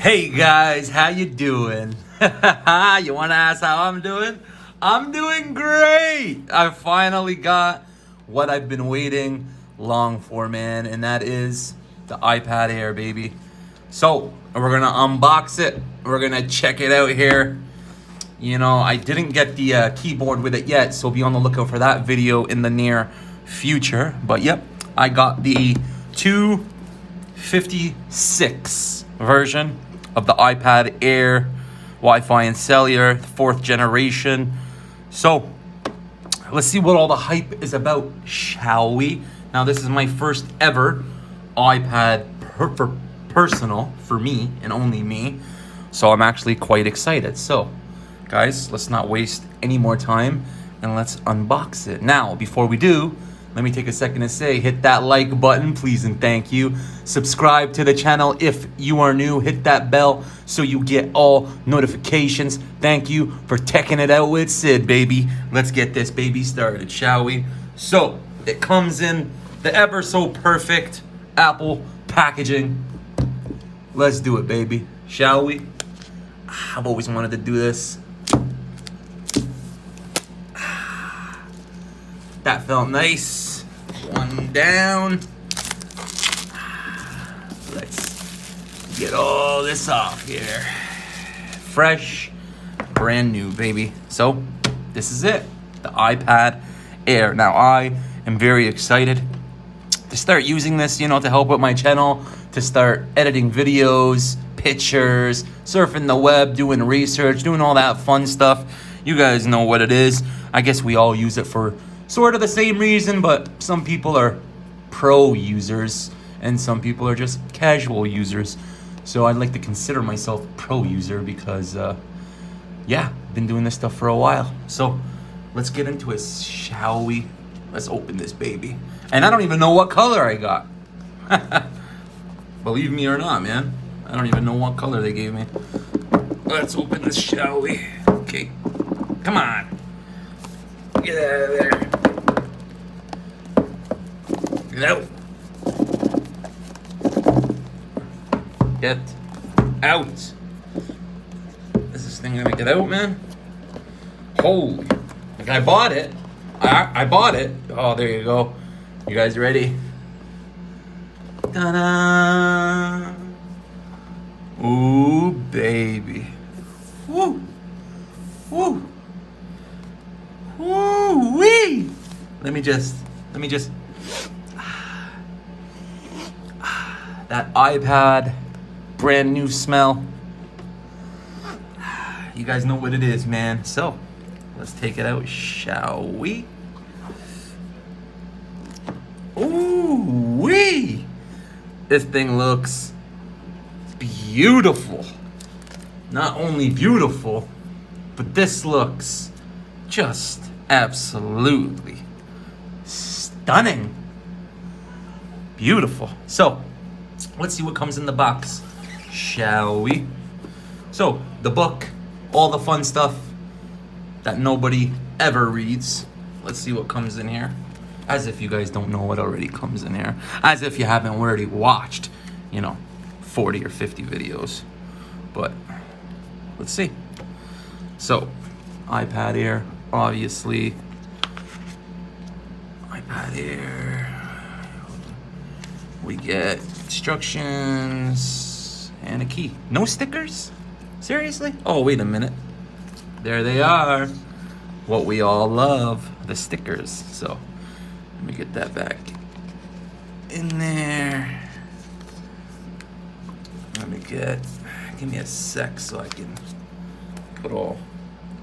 Hey guys, how you doing? You want to ask how I'm doing? I'm doing great. I finally got what I've been waiting long for, man, and that is the iPad Air, baby. So, we're going to unbox it. We're going to check it out here. You know, I didn't get the keyboard with it yet, so be on the lookout for that video in the near future. But yep, I got the 256 version of the iPad Air, Wi-Fi and cellular, 4th generation. So, let's see what all the hype is about, shall we? Now, this is my first ever iPad personal for me and only me. So, I'm actually quite excited. So, guys, let's not waste any more time and let's unbox it. Now, before we do, let me take a second to say, hit that like button, please and thank you. Subscribe to the channel if you are new. Hit that bell so you get all notifications. Thank you for teching it out with Sid, baby. Let's get this baby started, shall we? So, it comes in the ever so perfect Apple packaging. Let's do it, baby, shall we? I've always wanted to do this. That felt nice. One down. Let's get all this off here. Fresh, brand new, baby. So, this is it. The iPad Air. Now, I am very excited to start using this, you know, to help with my channel, to start editing videos, pictures, surfing the web, doing research, doing all that fun stuff. You guys know what it is. I guess we all use it for sort of the same reason, but some people are pro users and some people are just casual users. So I'd like to consider myself pro user because, yeah, I've been doing this stuff for a while. So let's get into it, shall we? Let's open this baby. And I don't even know what color I got. Believe me or not, man. I don't even know what color they gave me. Let's open this, shall we? Okay, come on. Get out of there. Get out. Get out. Is this thing gonna get out, man? Holy. Like, I bought it. I bought it. Oh, there you go. You guys ready? Ta-da. Ooh, baby. Woo. Woo. Woo-wee! Let me just that iPad brand new smell. You guys know what it is, man. So, let's take it out, shall we? Ooh-wee! This thing looks beautiful. Not only beautiful, but this looks just absolutely stunning. Beautiful. So, let's see what comes in the box, shall we? So, the book, all the fun stuff that nobody ever reads. Let's see what comes in here. As if you guys don't know what already comes in here. As if you haven't already watched, 40 or 50 videos. But, let's see. So, iPad Air, obviously. iPad Air. We get instructions and a key. No stickers? Seriously? Oh, wait a minute. There they are. What we all love, the stickers. So, let me get that back in there. Give me a sec so I can put all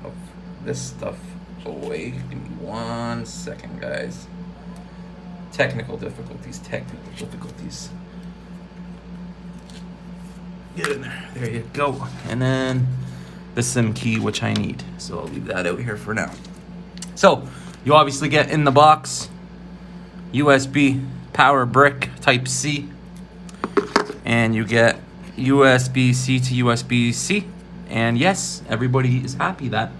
of this stuff away. Give me 1 second, guys. Technical difficulties. Get in there. There you go. And then the SIM key, which I need. So I'll leave that out here for now. So you obviously get in the box USB power brick Type-C. And you get USB-C to USB-C. And yes, everybody is happy that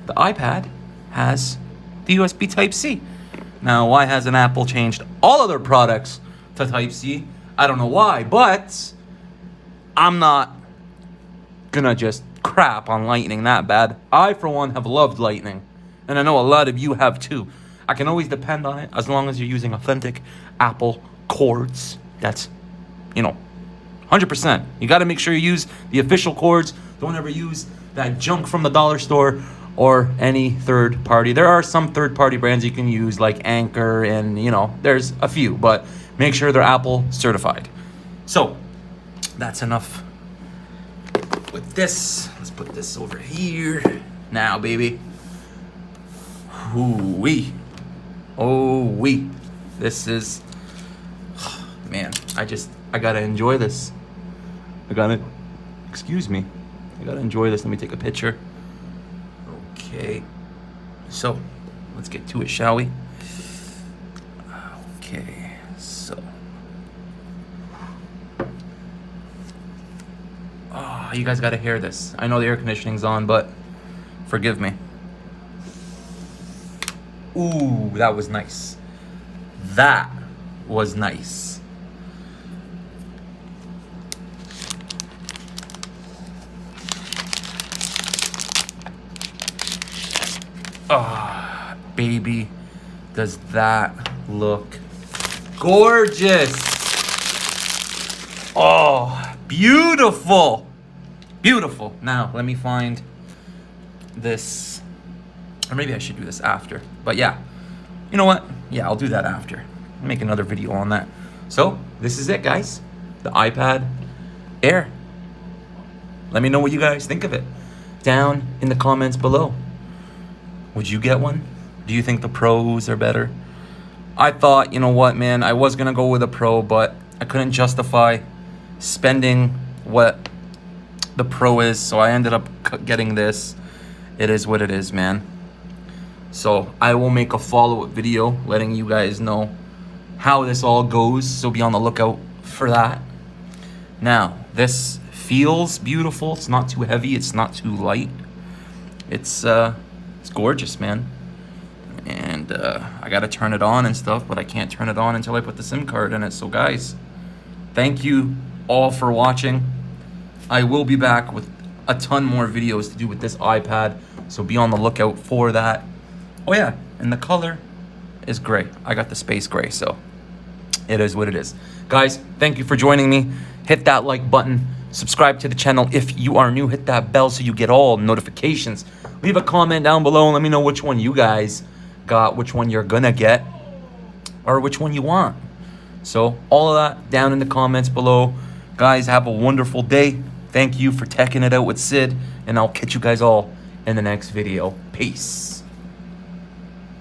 the iPad has the USB Type-C. Now, why hasn't Apple changed all of their products to Type-C? I don't know why, but I'm not gonna just crap on lightning that bad. I, for one, have loved lightning. And I know a lot of you have too. I can always depend on it as long as you're using authentic Apple cords. That's, 100%. You got to make sure you use the official cords. Don't ever use that junk from the dollar store or any third party. There are some third party brands you can use like Anchor and, there's a few, but make sure they're Apple certified. So that's enough with this. Let's put this over here. Now, baby. Ooh-wee. Oh-wee. This is, man, I gotta enjoy this. Excuse me. I gotta enjoy this. Let me take a picture. Okay. So, let's get to it, shall we? Okay, so. Oh, you guys gotta hear this. I know the air conditioning's on, but forgive me. Ooh, that was nice. That was nice. Ah, baby, does that look gorgeous? Oh, beautiful. Beautiful. Now, let me find this. Or maybe I should do this after. But yeah, you know what? Yeah, I'll do that after. I'll make another video on that. So, this is it, guys. The iPad Air. Let me know what you guys think of it down in the comments below. Would you get one? Do you think the Pros are better? I thought, you know what, man, I was gonna go with a Pro, but I couldn't justify spending what the Pro is, so I ended up getting this. It is what it is, man. So I will make a follow-up video letting you guys know how this all goes, so be on the lookout for that. Now, this feels beautiful. It's not too heavy, it's not too light. It's gorgeous, man. And I gotta turn it on and stuff, but I can't turn it on until I put the SIM card in it. So guys, thank you all for watching. I will be back with a ton more videos to do with this iPad, so be on the lookout for that. Oh yeah, and the color is gray. I got the space gray, so it is what it is. Guys, thank you for joining me. Hit that like button. Subscribe to the channel if you are new. Hit that bell so you get all notifications. Leave a comment down below and let me know which one you guys got, which one you're gonna get, or which one you want. So all of that down in the comments below. Guys, have a wonderful day. Thank you for teching it out with Sid, and I'll catch you guys all in the next video. Peace.